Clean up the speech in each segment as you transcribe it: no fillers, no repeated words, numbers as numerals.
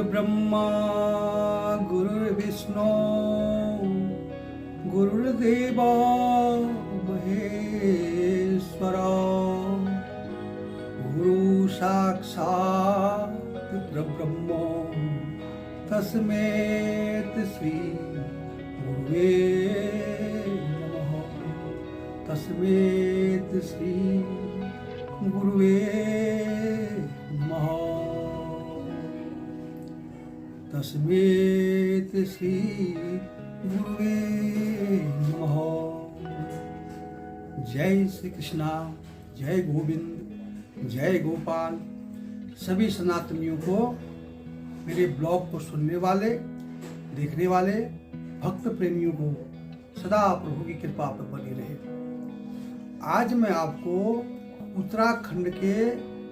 गुरुर्ब्रह्मा गुरुर्विष्णु गुरुर्देवो महेश्वरा गुरु साक्षात् परब्रह्म तस्मै श्री गुरुवे नमः। तस्मै श्री गुरुवे नमः। तस्मै श्री गुरुवे नमः। जय श्री कृष्णा, जय गोविंद, जय गोपाल। सभी सनातनियों को, मेरे ब्लॉग को सुनने वाले, देखने वाले भक्त प्रेमियों को सदा प्रभु की कृपा पर बनी रहे। आज मैं आपको उत्तराखंड के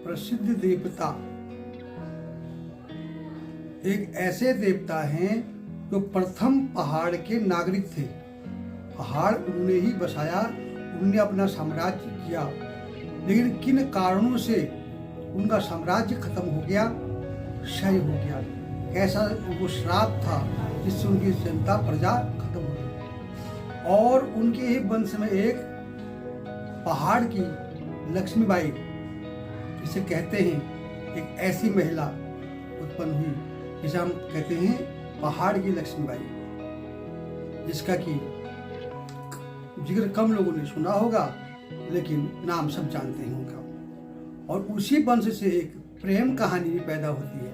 प्रसिद्ध देवता, एक ऐसे देवता हैं जो प्रथम पहाड़ के नागरिक थे। पहाड़ उन्होंने ही बसाया, उन्होंने अपना साम्राज्य किया, लेकिन किन कारणों से उनका साम्राज्य खत्म हो गया, क्षय हो गया। कैसा वो श्राप था जिससे उनकी जनता प्रजा खत्म हो गई। और उनके ही वंश में एक पहाड़ की लक्ष्मीबाई, जिसे कहते हैं, एक ऐसी महिला उत्पन्न हुई जिसे हम कहते हैं पहाड़ की लक्ष्मीबाई, जिसका कि जिक्र कम लोगों ने सुना होगा, लेकिन नाम सब जानते हैं उनका। और उसी वंश से एक प्रेम कहानी भी पैदा होती है।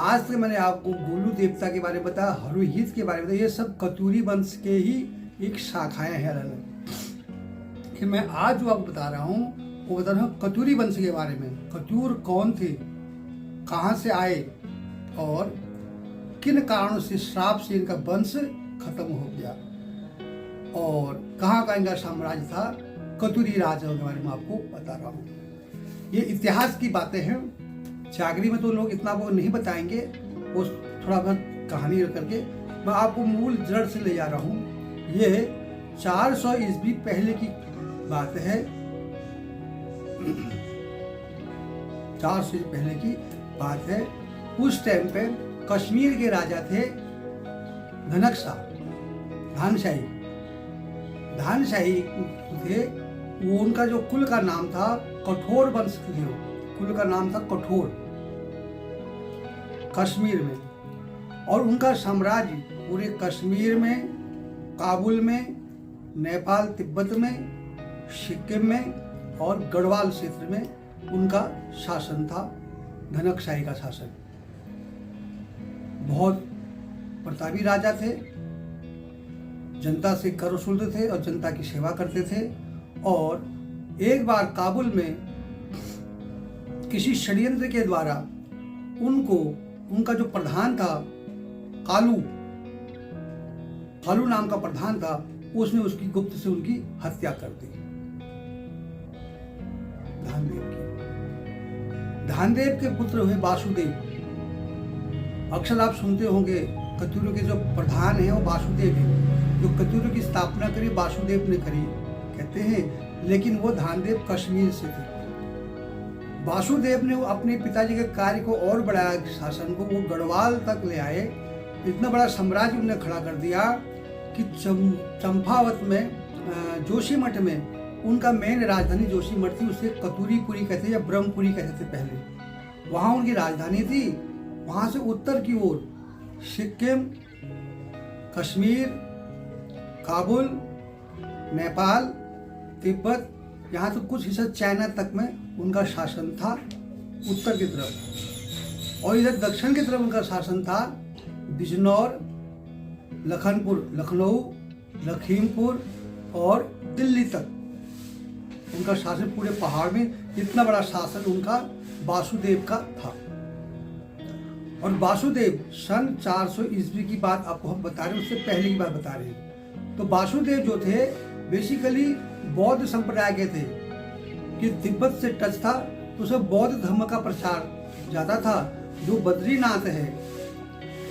आज तक मैंने आपको गोलू देवता के बारे में बताया, हरुहित के बारे में बताया, ये सब कतूरी वंश के ही एक शाखाएं हैं अलग। मैं आज जो आपको बता रहा हूँ वो बता रहा हूँ कतूरी वंश के बारे में। कतूर कौन थे, कहाँ से आए और किन कारणों से श्राप से इनका वंश खत्म हो गया और कहाँ का इनका साम्राज्य था। कतूरी राजाओं के बारे में आपको बता रहा हूँ। ये इतिहास की बातें हैं। जागरी में तो लोग इतना वो नहीं बताएंगे, वो थोड़ा बहुत कहानी करके मैं आपको मूल जड़ से ले जा रहा हूँ। ये 400 ईस्वी पहले की बात है। 400 ईस्वी पहले की बात है। उस टाइम पे कश्मीर के राजा थे धानशाही थे। वो उनका जो कुल का नाम था कठोर वंश थे। कुल का नाम था कठोर, कश्मीर में। और उनका साम्राज्य पूरे कश्मीर में, काबुल में, नेपाल तिब्बत में, सिक्किम में और गढ़वाल क्षेत्र में उनका शासन था। धनकशाही का शासन। बहुत प्रतापी राजा थे, जनता से कर वसूलते थे और जनता की सेवा करते थे। और एक बार काबुल में किसी षड्यंत्र के द्वारा उनका जो प्रधान था, कालू नाम का प्रधान था, उसने उसकी गुप्त से उनकी हत्या कर दी। धानदेव के पुत्र हुए वासुदेव। अक्सर आप सुनते होंगे कतूरों के जो प्रधान हैं वो वासुदेव हैं। जो कतूरों की स्थापना करी वासुदेव ने करी कहते हैं, लेकिन वो धानदेव कश्मीर से थे। वासुदेव ने अपने पिताजी के कार्य को और बढ़ाया, शासन को वो गढ़वाल तक ले आए। इतना बड़ा साम्राज्य उन्होंने खड़ा कर दिया कि चंपावत में, जोशीमठ में उनका मेन राजधानी जोशीमठ थी। उसे कतूरीपुरी कहते या ब्रह्मपुरी कहते थे पहले। वहाँ उनकी राजधानी थी। वहाँ से उत्तर की ओर सिक्किम, कश्मीर, काबुल, नेपाल, तिब्बत, यहाँ तो कुछ हिस्सा चाइना तक में उनका शासन था उत्तर की तरफ। और इधर दक्षिण की तरफ उनका शासन था बिजनौर, लखनऊ, लखीमपुर और दिल्ली तक उनका शासन। पूरे पहाड़ में इतना बड़ा शासन उनका वासुदेव का था। और वासुदेव सन 400 ईस्वी की बात आपको हम बता रहे हैं, उससे पहले की बात बता रहे हैं। तो वासुदेव जो थे बेसिकली बौद्ध संप्रदाय के थे कि तिब्बत से टच था, तो उसे बौद्ध धर्म का प्रचार ज़्यादा था। जो बद्रीनाथ है,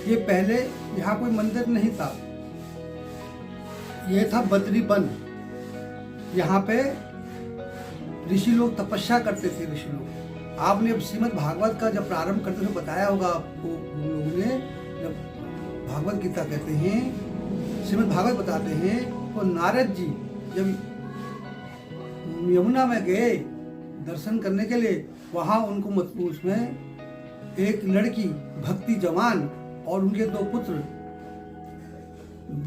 ये पहले यहाँ कोई मंदिर नहीं था, ये था बद्री वन। यहाँ पे ऋषि लोग तपस्या करते थे। ऋषि लोग आपने श्रीमद् भागवत का जब प्रारंभ करते हुए बताया होगा आपको उन लोगों ने, जब भागवत गीता कहते हैं, श्रीमद् भागवत बताते हैं, तो नारद जी जब यमुना में गए दर्शन करने के लिए, वहां उनको उसमें एक लड़की भक्ति जवान और उनके 2 पुत्र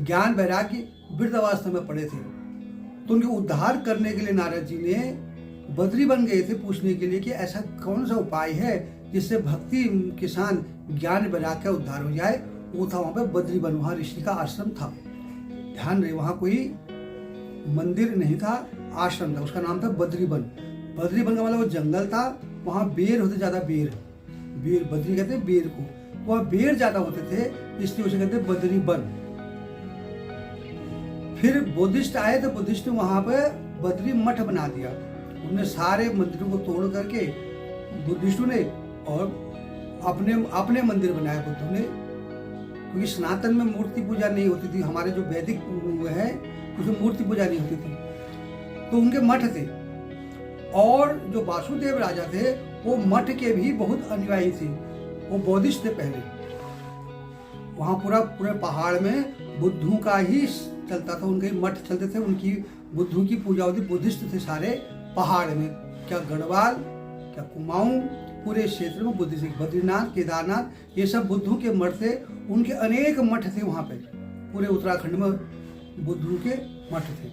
ज्ञान वैराग्य वृद्धावस्था में पड़े थे। तो उनके उद्धार करने के लिए नारद जी ने बद्री बन गए थे पूछने के लिए कि ऐसा कौन सा उपाय है जिससे भक्ति के साथ ज्ञान वैराग्य का उद्धार हो जाए। वो था वहां पे बद्री बन, वहां ऋषि का आश्रम था। ध्यान रहे, वहां कोई मंदिर नहीं था, आश्रम था, उसका नाम था बद्री बन। बद्री बन का मतलब वो जंगल था, वहां बेर होते, ज्यादा बेर बद्री कहते हैं बेर को, वहां बेर ज्यादा होते थे, इसलिए उसे कहते बद्री बन। फिर बुद्धिस्ट आए तो बुद्धिस्ट ने वहां पे बद्री मठ बना दिया। उन्होंने सारे मंदिरों को तोड़ करके बुद्धिस्टों ने और अपने मंदिर बनाए बुद्धों ने, क्योंकि सनातन में मूर्ति पूजा नहीं होती थी। हमारे जो वैदिक है उसमें मूर्ति पूजा नहीं होती थी, तो उनके मठ थे। और जो वासुदेव राजा थे वो मठ के भी बहुत अनुयायी थे, वो बौद्धिस्ट थे पहले। वहां पूरे पहाड़ में बुद्धों का ही चलता था, उनके मठ चलते थे, उनकी बुद्धों की पूजा होती। बुद्धिस्ट थे सारे पहाड़ में, क्या गढ़वाल, क्या कुमाऊं, पूरे क्षेत्र में बुद्धिस्ट, बद्रीनाथ, केदारनाथ, ये सब बुद्धों के मठ थे। उनके अनेक मठ थे वहां पे, पूरे उत्तराखंड में बुद्धों के मठ थे।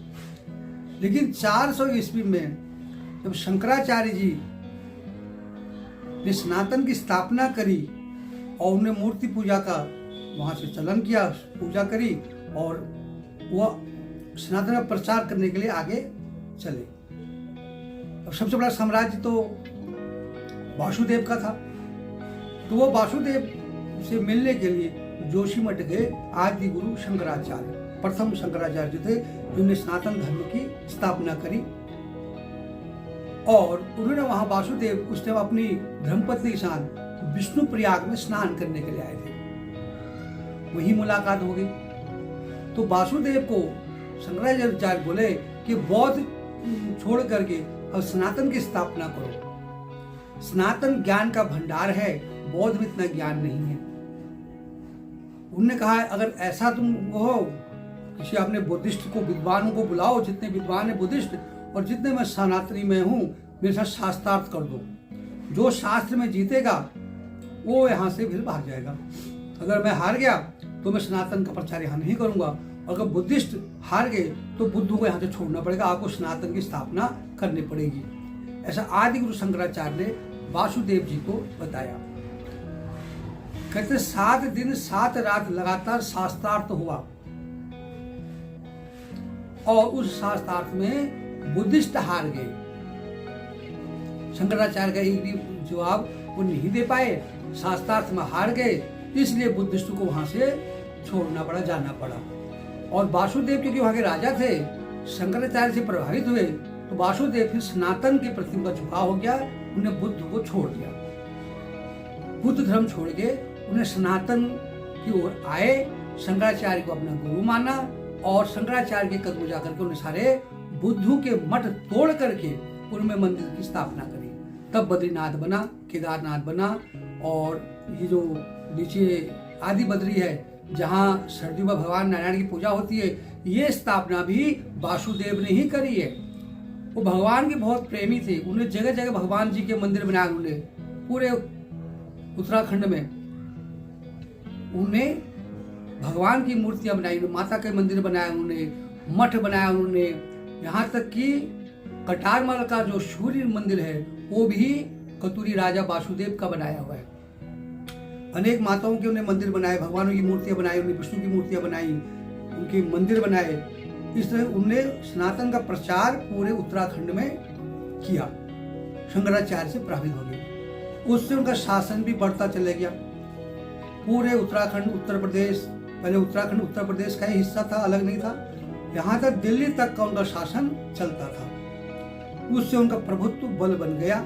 लेकिन 400 ईस्वी में जब शंकराचार्य जी ने सनातन की स्थापना करी और उन्हें मूर्ति पूजा का वहां से चलन किया, पूजा करी, और वह सनातन का प्रचार करने के लिए आगे चले। अब सबसे बड़ा साम्राज्य तो वासुदेव का था, तो वो वासुदेव से मिलने के लिए जोशीमठ गए आदि गुरु शंकराचार्य, प्रथम शंकराचार्य जो थे, जिन्होंने सनातन धर्म की स्थापना करी। और उन्होंने वहां वासुदेव उस टाइम अपनी धर्मपत्नी के साथ विष्णु प्रयाग में स्नान करने के लिए आए थे, वही मुलाकात हो गई। तो वासुदेव को शंकराचार्य बोले कि बौद्ध छोड़ करके अब सनातन की स्थापना करो। सनातन ज्ञान का भंडार है, बौद्ध में इतना ज्ञान नहीं है। उन्होंने कहा अगर ऐसा तुम हो, किसी अपने बुद्धिस्ट को, विद्वानों को बुलाओ, जितने विद्वान है बुद्धिस्ट, और जितने मैं सनातनी में हूं, मेरे साथ शास्त्रार्थ कर दो। जो शास्त्र में जीतेगा वो यहाँ से फिर भाग जाएगा। अगर मैं हार गया तो मैं सनातन का प्रचार यहाँ नहीं करूंगा, और अगर बुद्धिस्ट हार गए तो बुद्ध को यहाँ से छोड़ना पड़ेगा, आपको सनातन की स्थापना करनी पड़ेगी। ऐसा आदि गुरु शंकराचार्य ने वासुदेव जी को बताया। कहते 7 दिन 7 रात लगातार शास्त्रार्थ हुआ, और उस शास्त्रार्थ में बुद्धिस्ट हार गए। शंकराचार्य का एक भी जवाब वो नहीं दे पाए, शास्त्रार्थ में हार गए, इसलिए बुद्धिस्ट को वहां से छोड़ना पड़ा, जाना पड़ा। और वासुदेव क्योंकि वहां के राजा थे, शंकराचार्य से प्रभावित हुए, तो वासुदेव फिर सनातन के प्रति उनका झुकाव हो गया, उन्हें बुद्ध को छोड़ दिया। बुद्ध धर्म छोड़ के उन्हें सनातन की ओर आए, शंकराचार्य को अपना गुरु माना, और शंकराचार्य के कदम जाकर के उन्हें सारे बुद्धों के मठ तोड़ करके उनमें मंदिर की स्थापना करी। तब बद्रीनाथ बना, केदारनाथ बना, और ये जो नीचे आदि बद्री है जहाँ सर्दियों में भगवान नारायण की पूजा होती है, ये स्थापना भी वासुदेव ने ही करी है। वो भगवान के बहुत प्रेमी थे, उन्हें जगह जगह भगवान जी के मंदिर बनाए, उन्होंने पूरे उत्तराखंड में उन्हें भगवान की मूर्तियां बनाई, माता के मंदिर बनाए, उन्होंने मठ बनाया, उन्होंने यहाँ तक कि कटारमल का जो सूर्य मंदिर है वो भी कतूरी राजा वासुदेव का बनाया हुआ है। अनेक माताओं के उन्हें मंदिर बनाए, भगवानों की मूर्तियां बनाई, उन्हें विष्णु की मूर्तियां बनाई, उनके मंदिर बनाए। इस तरह उन्होंने सनातन का प्रचार पूरे उत्तराखंड में किया। शंकराचार्य से प्रभावित हो गए, उससे उनका शासन भी बढ़ता चला गया। पूरे उत्तराखंड, उत्तर प्रदेश, पहले उत्तराखंड उत्तर प्रदेश का ही हिस्सा था, अलग नहीं था, यहाँ तक दिल्ली तक का उनका शासन चलता था। उससे उनका प्रभुत्व बल बन गया।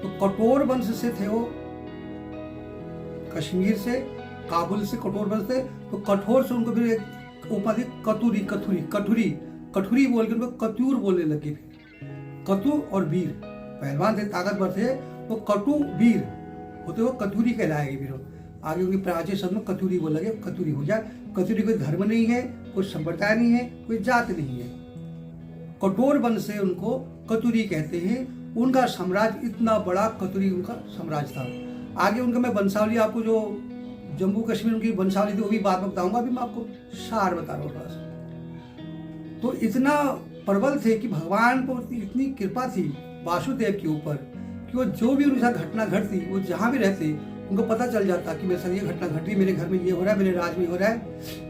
तो कठोर वंश से थे वो, कश्मीर से, काबुल से कठोर वंश थे, तो कठोर से उनको फिर एक उपाधि कटुरी बोल के उनको कतूर बोलने लगे। कतु और वीर, पहलवान थे, ताकतवर थे, वो कटु वीर होते वो कतूरी कहलाएगी। फिर आगे उनकी प्राचीन शब्द में कतूरी बोला गया, कतूरी हो जाए। कतूरी कोई धर्म नहीं है, कोई संप्रदाय नहीं है, कोई जात नहीं है। कठोर वंश से उनको कतूरी कहते हैं। उनका साम्राज्य इतना बड़ा, कतूरी उनका साम्राज्य था। आगे उनका मैं वंशावली आपको जो जम्मू कश्मीर उनकी वंशावली थी वो भी बाद में बताऊंगा। अभी मैं आपको सार बता रहा हूँ थोड़ा सा। तो इतना प्रबल थे कि भगवान को इतनी कृपा थी वासुदेव के ऊपर कि वो जो भी उनके साथ घटना घटती, वो जहाँ भी रहते उनको पता चल जाता कि मेरे साथ ये घटना घटी, मेरे घर में ये हो रहा है, मेरे राज में हो रहा है।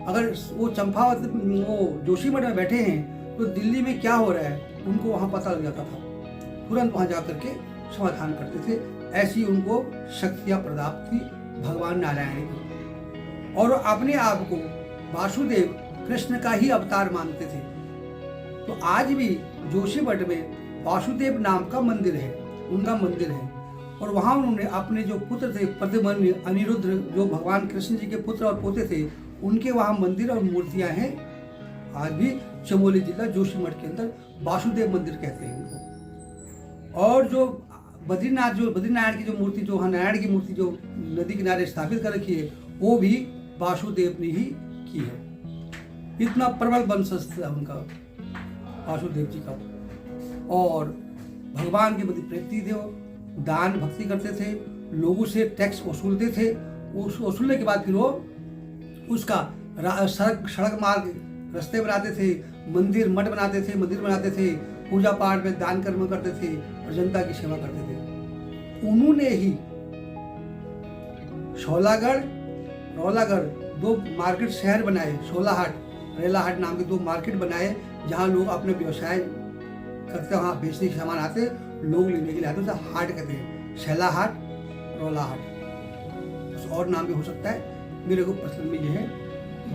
अगर वो चंपावत वो जोशीमठ में बैठे हैं तो दिल्ली में क्या हो रहा है उनको वहाँ पता लग जाता था। तुरंत वहाँ जा करके समाधान करते थे। ऐसी उनको शक्तियाँ प्राप्त थी भगवान नारायण की। और अपने आप को वासुदेव कृष्ण का ही अवतार मानते थे। तो आज भी जोशीमठ में वासुदेव नाम का मंदिर है, उनका मंदिर है। और वहाँ उन्होंने अपने जो पुत्र थे प्रद्युम्न, अनिरुद्ध, जो भगवान कृष्ण जी के पुत्र और पोते थे, उनके वहाँ मंदिर और मूर्तियाँ हैं। आज भी चमोली जिला जोशीमठ के अंदर वासुदेव मंदिर कहते हैं उनको। और जो बद्रीनारायण की जो मूर्ति, जो नारायण की मूर्ति जो नदी किनारे स्थापित कर रखी है, वो भी वासुदेव ने ही की है। इतना प्रबल वंशज था उनका, वासुदेव जी का। और भगवान के प्रति प्रीति थे, वो दान भक्ति करते थे, लोगों से टैक्स वसूलते थे। उस वसूलने के बाद फिर वो उसका सड़क मार्ग रास्ते बनाते थे, मंदिर मठ बनाते थे, मंदिर बनाते थे, पूजा पाठ में दान कर्म करते थे और जनता की सेवा करते थे। उन्होंने ही शौलागढ़ दो मार्केट शहर बनाए, शोलाहाट, रेलाहाट नाम के दो मार्केट बनाए, जहाँ लोग अपने व्यवसाय करते, वहाँ बेचने के सामान आते, लोग लेने के लिए आते, उसे हाट कहते हैं, शैलाहाट, रोलाहाट, और नाम भी हो सकता है। मेरे को पसंद में ये है।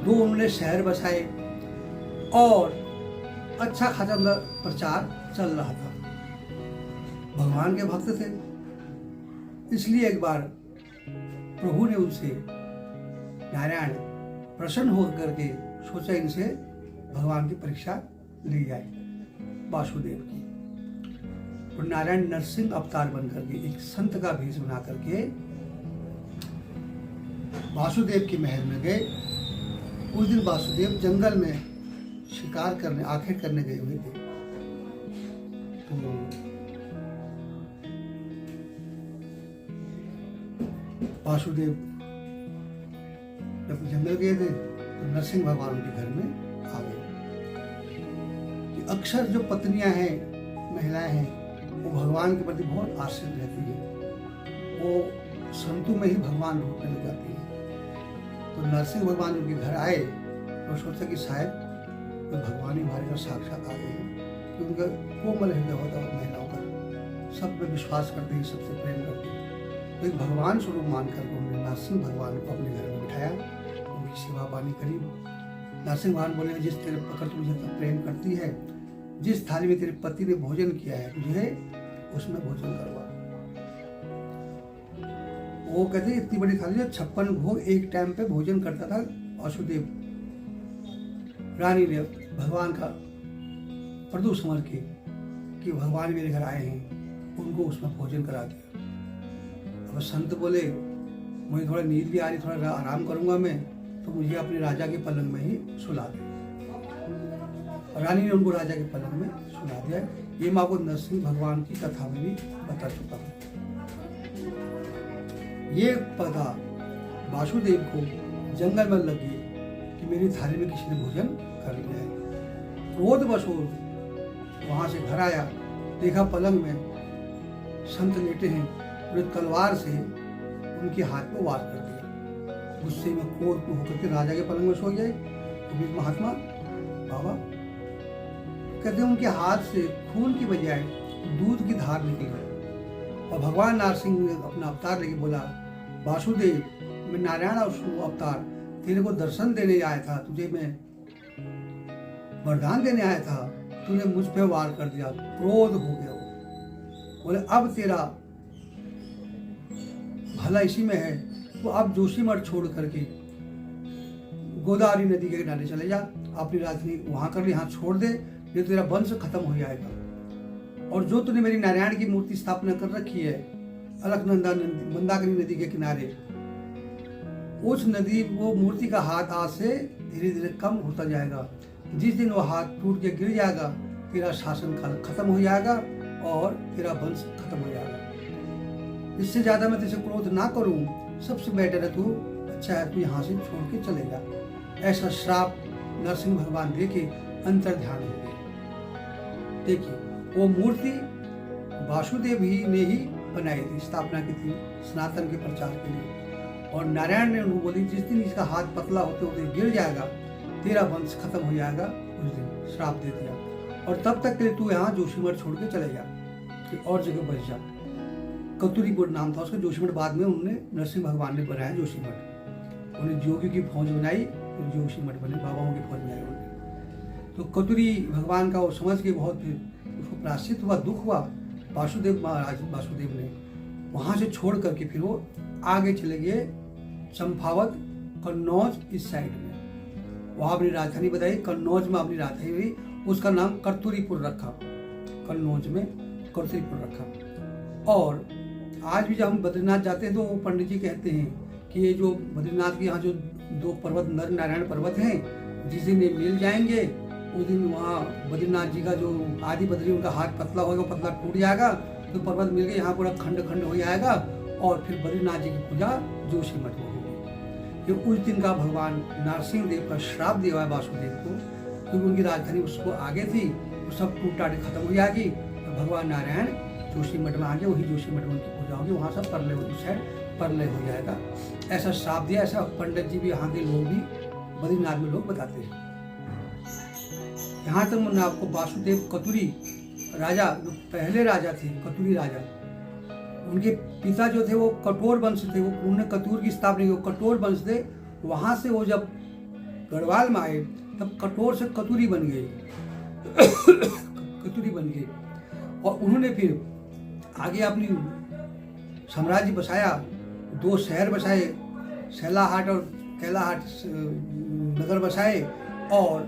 दो उन्होंने शहर बसाए और अच्छा खासा प्रचार चल रहा था। भगवान के भक्त थे, इसलिए एक बार प्रभु ने उनसे, नारायण प्रसन्न होकर के सोचा इनसे भगवान की परीक्षा ली जाए वासुदेव की। और नारायण नरसिंह अवतार बन करके, एक संत का भेष बना करके वासुदेव के महल में गए। उस दिन वासुदेव जंगल में शिकार करने, आखेट करने गए हुए थे। तो वासुदेव जब जंगल गए थे तो नरसिंह भगवान उनके घर में आ गए। कि अक्सर जो पत्नियां हैं, महिलाएं हैं, वो भगवान के प्रति बहुत आश्रित रहती है, वो संतों में ही भगवान रूप में लग जाती है। तो नरसिंह भगवान उनके घर आए और सोचा कि शायद तो भगवान ही हमारे घर साक्षात आ गए हैं। तो उनका कोमल हृदय होता है महिलाओं का, सब पे विश्वास करते हैं, सबसे प्रेम करते हैं। तो एक भगवान स्वरूप मानकर उन्होंने नरसिंह भगवान को अपने घर में बिठाया, उनकी सेवा पानी करी। नरसिंह भगवान बोले, जिस तेरे पकड़ तुझे प्रेम करती है, जिस थाली में तेरे पति ने भोजन किया है, तुझे उसमें भोजन करवा। वो कहते इतनी बड़ी थाली में 56 भोग एक टाइम पे भोजन करता था वासुदेव। रानी ने भगवान का प्रदू समझ के कि भगवान मेरे घर आए हैं, उनको उसमें भोजन करा दिया। अब संत बोले, मुझे थोड़ा नींद भी आ रही, थोड़ा आराम करूंगा मैं, तो मुझे अपने राजा के पलंग में ही सुला दे। रानी ने उनको राजा के पलंग में सुला दिया। ये मैं आपको नरसिंह भगवान की कथा में भी बता चुका हूँ। ये पता वासुदेव को जंगल में लगी कि मेरी थाली में किसी ने भोजन कर लिया है। क्रोधवश वहां से घर आया, देखा पलंग में संत लेटे हैं, उन्हें तलवार से उनके हाथ पर वार कर दिया। गुस्से में क्रोध होकर के राजा के पलंग में सो गए। तो महात्मा बाबा कहते हैं उनके हाथ से खून की बजाय दूध की धार निकल गई। और भगवान नरसिंह ने अपना अवतार लेके बोला, वासुदेव मैं नारायण अवतार तेरे को दर्शन देने आया था, तुझे मैं वरदान देने आया था, तूने मुझ पे वार कर दिया, क्रोध हो गया। बोले अब तेरा भला इसी में है, तो अब जोशीमठ छोड़ करके गोदावरी नदी के किनारे चले जा, अपनी राजधानी वहां कर ले, यहाँ छोड़ दे, ये तेरा वंश खत्म हो जाएगा। और जो तूने मेरी नारायण की मूर्ति स्थापना कर रखी है अलकनंदा मंदाकिनी नदी के किनारे, उस नदी वो मूर्ति का हाथ आज से धीरे धीरे कम होता जाएगा। जिस दिन वो हाथ टूट के गिर जाएगा तेरा शासन काल खत्म हो जाएगा और तेरा वंश खत्म हो जाएगा। इससे ज्यादा मैं तुझे क्रोध ना करूं, सबसे बेटर है तू, अच्छा है तू यहाँ से छोड़ के चले जा। ऐसा श्राप नरसिंह भगवान देके अंतर ध्यान हो गए। देखिए वो मूर्ति वासुदेव ही ने ही बनाई थी, स्थापना की थी सनातन के प्रचार के लिए। और नारायण ने उनको बोली जिस दिन इसका हाथ पतला होते होते गिर जाएगा तेरा वंश खत्म हो जाएगा, उस दिन श्राप दे दिया। और तब तक के लिए तू यहाँ जोशीमठ छोड़ के चले जा, कि और जगह बच जा। कतुरीपुर नाम था उसका, जोशीमठ बाद में उन्होंने नरसिंह भगवान ने बनाया जोशीमठ। उन्हें जोगी की फौज बनाई, जोशीमठ बने, बाबाओं की फौज बनाई उन्होंने। तो कतुरी भगवान का वो समझ के बहुत उसको प्राश्चित हुआ, दुख हुआ। वासुदेव महाराज वासुदेव ने वहां से छोड़ करके फिर वो आगे चले गए चंपावत कन्नौज इस साइड में। वहां अपनी राजधानी बताई, कन्नौज में अपनी राजधानी हुई, उसका नाम कर्तुरीपुर रखा। कन्नौज में कर्तुरीपुर रखा। और आज भी जब हम बद्रीनाथ जाते हैं तो वो पंडित जी कहते हैं कि ये जो बद्रीनाथ के यहाँ जो 2 पर्वत नर नारायण पर्वत हैं, जिस दिन ये मिल जाएंगे उस दिन वहाँ बद्रीनाथ जी का जो आदि बद्री उनका हाथ पतला होगा, पतला टूट जाएगा, तो पर्वत मिल गए, यहाँ पूरा खंड खंड हो जाएगा और फिर बद्रीनाथ जी की पूजा जोशीमठ में होगी। ये उस दिन का भगवान नरसिंह देव का श्राप दिया है वासुदेव को, क्योंकि उनकी राजधानी उसको आगे थी, वो सब टूट टाट खत्म हो जाएगी। तो भगवान नारायण जोशीमठ में आगे, वही जोशीमठ में उनकी पूजा होगी, वहाँ सब परलय उस साइड परलय हो जाएगा। ऐसा श्राप दिया, ऐसा पंडित जी भी, यहाँ के लोग भी, बद्रीनाथ में लोग बताते हैं। यहाँ तक मैंने आपको वासुदेव कतुरी राजा, जो पहले राजा थे कतुरी राजा, उनके पिता जो थे वो कटोर वंश थे, वो उन्होंने कतूर की स्थापना की, वो कटोर वंश थे। वहाँ से वो जब गढ़वाल में आए तब कटोर से कतुरी बन गए कतुरी बन गए। और उन्होंने फिर आगे अपनी साम्राज्य बसाया, 2 शहर बसाए, सैलाहाट और कैलाहाट नगर बसाए। और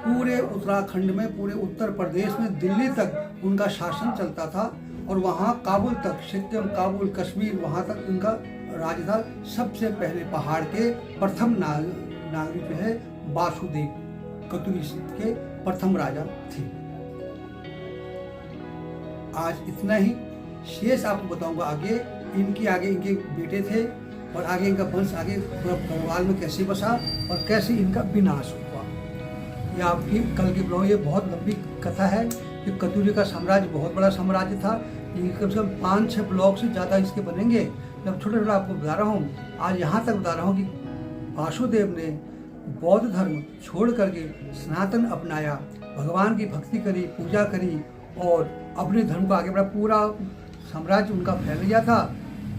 पूरे उत्तराखंड में, पूरे उत्तर प्रदेश में, दिल्ली तक उनका शासन चलता था। और वहाँ काबुल तक, सिक्किम, काबुल, कश्मीर, वहाँ तक उनका राज था। सबसे पहले पहाड़ के प्रथम नागरिक जो है वासुदेव कतुरी के प्रथम राजा थे। आज इतना ही, शेष आपको बताऊंगा आगे। आगे इनके बेटे थे और आगे इनका वंश आगे पूरा गढ़वाल में कैसे बसा और कैसे इनका विनाश हुआ। यह आपकी कल के ब्लॉग, ये बहुत लंबी कथा है। ये कतुरी का साम्राज्य बहुत बड़ा साम्राज्य था। ये कम से कम 5-6 ब्लॉग से ज़्यादा इसके बनेंगे। जब छोटा छोटा आपको बता रहा हूँ, आज यहाँ तक बता रहा हूँ कि वासुदेव ने बौद्ध धर्म छोड़ करके सनातन अपनाया, भगवान की भक्ति करी, पूजा करी और अपने धर्म को आगे बढ़ा। पूरा साम्राज्य उनका फैल गया था।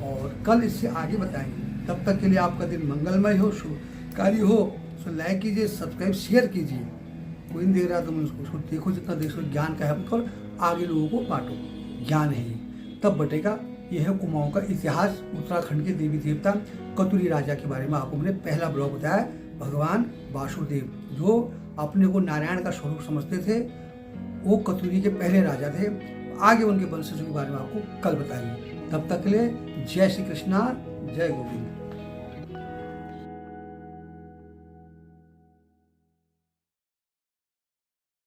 और कल इससे आगे बताएंगे। तब तक के लिए आपका दिन मंगलमय हो, शुभकारी हो। तो लाइक कीजिए, सब्सक्राइब, शेयर कीजिए। कोई नहीं देख रहा तो मैं उसको देखो, जितना देखो ज्ञान का है और आगे लोगों को बांटो। ज्ञान है ये, तब बटेगा। यह है कुमाऊं का इतिहास, उत्तराखंड के देवी देवता कतुरी राजा के बारे में आपको मैंने पहला ब्लॉग बताया। भगवान वासुदेव जो अपने को नारायण का स्वरूप समझते थे, वो कतुरी के पहले राजा थे। आगे उनके वंशजों के बारे में आपको कल बताएंगे। तब तक के लिए जय श्री कृष्णा, जय गोविंद।